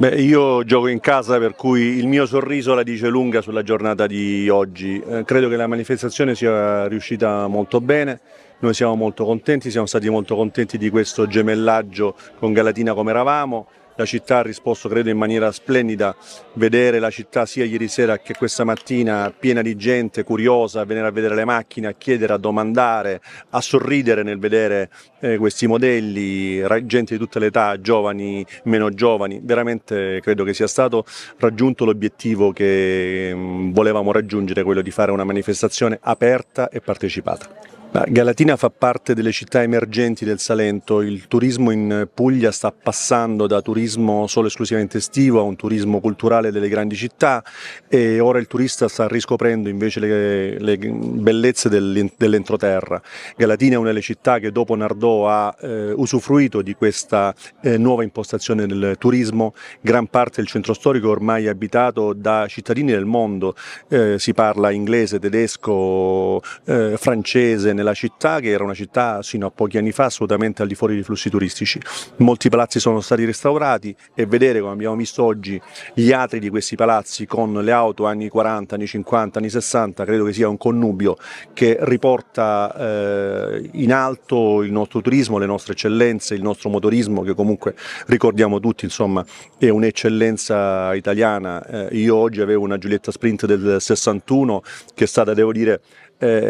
Beh, io gioco in casa, per cui il mio sorriso la dice lunga sulla giornata di oggi. Credo che la manifestazione sia riuscita molto bene, noi siamo molto contenti, siamo stati molto contenti di questo gemellaggio con Galatina come eravamo. La città ha risposto, credo, in maniera splendida. Vedere la città sia ieri sera che questa mattina piena di gente curiosa a venire a vedere le macchine, a chiedere, a domandare, a sorridere nel vedere questi modelli, gente di tutte le età, giovani, meno giovani. Veramente credo che sia stato raggiunto l'obiettivo che volevamo raggiungere, quello di fare una manifestazione aperta e partecipata. Galatina fa parte delle città emergenti del Salento, il turismo in Puglia sta passando da turismo solo esclusivamente estivo a un turismo culturale delle grandi città e ora il turista sta riscoprendo invece le bellezze dell'entroterra. Galatina è una delle città che dopo Nardò ha usufruito di questa nuova impostazione del turismo, gran parte del centro storico è ormai abitato da cittadini del mondo, si parla inglese, tedesco, francese nella città, che era una città sino a pochi anni fa assolutamente al di fuori dei flussi turistici. Molti palazzi sono stati restaurati e vedere, come abbiamo visto oggi, gli atri di questi palazzi con le auto anni 40, anni 50, anni 60, credo che sia un connubio che riporta in alto il nostro turismo, le nostre eccellenze, il nostro motorismo, che comunque ricordiamo tutti, insomma, è un'eccellenza italiana. Io oggi avevo una Giulietta Sprint del 61 che è stata, devo dire,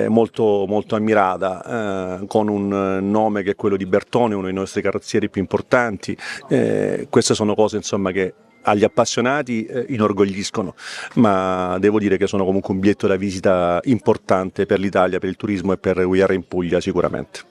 molto, molto ammirata, con un nome che è quello di Bertone, uno dei nostri carrozzieri più importanti. Queste sono cose, insomma, che agli appassionati inorgogliscono, ma devo dire che sono comunque un biglietto da visita importante per l'Italia, per il turismo e per We Are in Puglia sicuramente.